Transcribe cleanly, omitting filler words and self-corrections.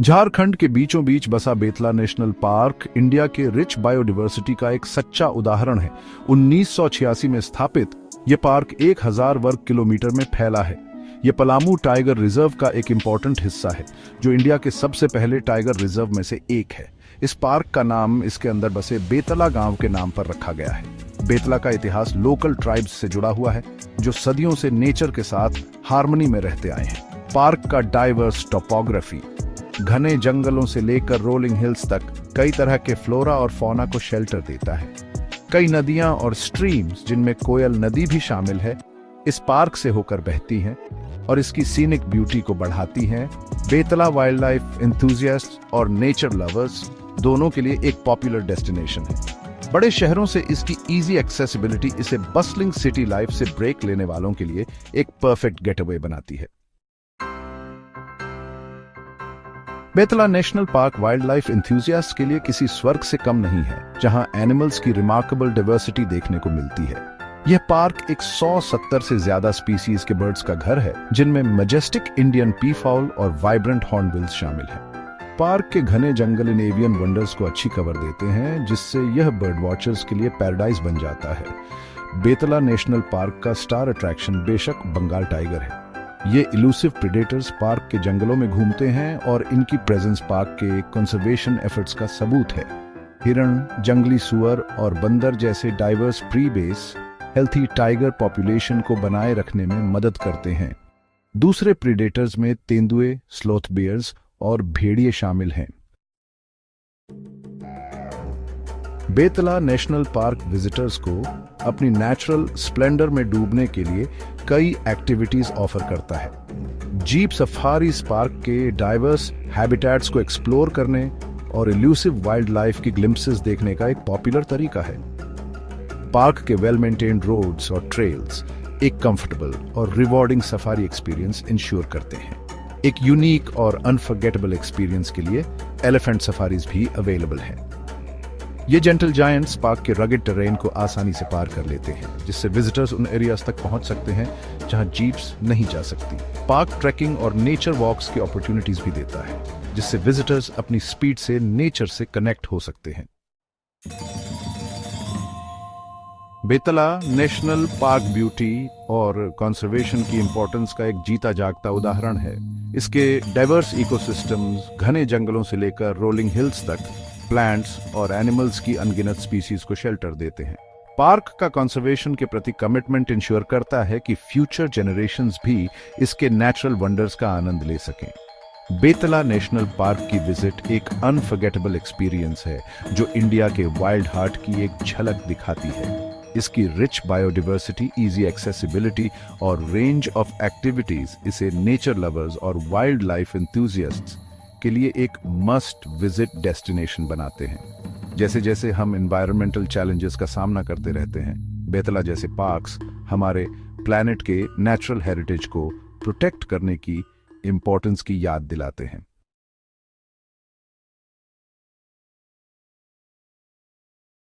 झारखंड के बीचों बीच बसा बेतला नेशनल पार्क इंडिया के रिच बायोडायवर्सिटी का एक सच्चा उदाहरण है। 1986 में स्थापित ये पार्क 1000 वर्ग किलोमीटर में फैला है। ये पलामू टाइगर रिजर्व का एक इम्पोर्टेंट हिस्सा है, जो इंडिया के सबसे पहले टाइगर रिजर्व में से एक है। इस पार्क का नाम इसके अंदर बसे बेतला गांव के नाम पर रखा गया है। बेतला का इतिहास लोकल ट्राइब्स से जुड़ा हुआ है, जो सदियों से नेचर के साथ हार्मनी में रहते आए हैं। पार्क का डाइवर्स टोपोग्राफी, घने जंगलों से लेकर रोलिंग हिल्स तक कई तरह के फ्लोरा और फौना को शेल्टर देता है। कई नदियां और स्ट्रीम्स, जिनमें कोयल नदी भी शामिल है, इस पार्क से होकर बहती हैं और इसकी सीनिक ब्यूटी को बढ़ाती हैं। बेतला वाइल्ड लाइफ एंथुसियास्ट और नेचर लवर्स दोनों के लिए एक पॉपुलर डेस्टिनेशन है। बड़े शहरों से इसकी इजी एक्सेसिबिलिटी इसे बस्लिंग सिटी लाइफ से ब्रेक लेने वालों के लिए एक परफेक्ट गेटअवे बनाती है। Betla national park wild life enthusiast के लिए किसी स्वर्ग से कम नहीं है, जहां एनिमल्स की रिमार्केबल डाइवर्सिटी देखने को मिलती है। यह पार्क 170 से ज्यादा स्पीसीज के बर्ड्स का घर है, जिनमें मैजेस्टिक इंडियन पीफाउल और वाइब्रेंट हॉर्नबिल्स शामिल हैं। पार्क के घने जंगल इन एवियन वंडर्स को अच्छी कवर देते हैं, जिससे यह बर्ड वॉचर्स के लिए पैराडाइज बन जाता है। बेतला नेशनल पार्क का स्टार अट्रैक्शन बेशक बंगाल टाइगर है। ये इलूसिव प्रेडेटर्स पार्क के जंगलों में घूमते हैं और इनकी प्रेजेंस पार्क के कंजर्वेशन एफर्ट्स का सबूत है। हिरण, जंगली सुअर और बंदर जैसे diverse pre base healthy tiger population को बनाए रखने में मदद करते हैं। दूसरे प्रेडेटर्स में तेंदुए, स्लोथ बेयर्स और भेड़िए शामिल हैं। बेतला नेशनल पार्क विजिटर्स को अपनी नेचुरल स्प्लेंडर में डूबने के लिए कई एक्टिविटीज ऑफर करता है। जीप सफारीज पार्क के डाइवर्स हैबिटेट्स को एक्सप्लोर करने और इल्यूसिव वाइल्ड लाइफ की ग्लिम्पसेस देखने का एक पॉपुलर तरीका है। पार्क के वेल मेंटेन्ड रोड्स और ट्रेल्स एक कंफर्टेबल और रिवॉर्डिंग सफारी एक्सपीरियंस इंश्योर करते हैं। एक यूनिक और अनफॉरगेटेबल एक्सपीरियंस के लिए एलिफेंट सफारीज भी अवेलेबल हैं। ये जेंटल जायंट्स पार्क के रगेड टेरेन को आसानी से पार कर लेते हैं, जिससे विजिटर्स उन एरियाज तक पहुंच सकते हैं जहां जीप्स नहीं जा सकती। पार्क ट्रैकिंग और नेचर वॉक्स की अपॉर्चुनिटीज भी देता है, जिससे विजिटर्स अपनी स्पीड से नेचर से कनेक्ट हो सकते हैं। बेतला नेशनल पार्क ब्यूटी और कंजर्वेशन की इंपॉर्टेंस का एक जीता जागता उदाहरण है। इसके डाइवर्स इकोसिस्टम्स, घने जंगलों से लेकर रोलिंग हिल्स तक प्लांट्स और एनिमल्स की अनगिनत स्पीसीज को शेल्टर देते हैं। पार्क का कंजर्वेशन के प्रति कमिटमेंट इंश्योर करता है कि फ्यूचर जनरेशंस भी इसके नेचुरल वंडर्स का आनंद ले सकें। बेतला नेशनल पार्क की विजिट एक अनफॉरगेटेबल एक्सपीरियंस है, जो इंडिया के वाइल्ड हार्ट की एक झलक दिखाती है। इसकी रिच बायोडाइवर्सिटी, इजी एक्सेसिबिलिटी और रेंज ऑफ एक्टिविटीज इसे नेचर लवर्स और वाइल्ड लाइफ एंथुसियास्ट्स के लिए एक मस्ट विजिट डेस्टिनेशन बनाते हैं। जैसे जैसे हम एनवायरमेंटल चैलेंजेस का सामना करते रहते हैं, बेतला जैसे पार्क्स हमारे प्लैनेट के नेचुरल हेरिटेज को प्रोटेक्ट करने की इंपॉर्टेंस की याद दिलाते हैं।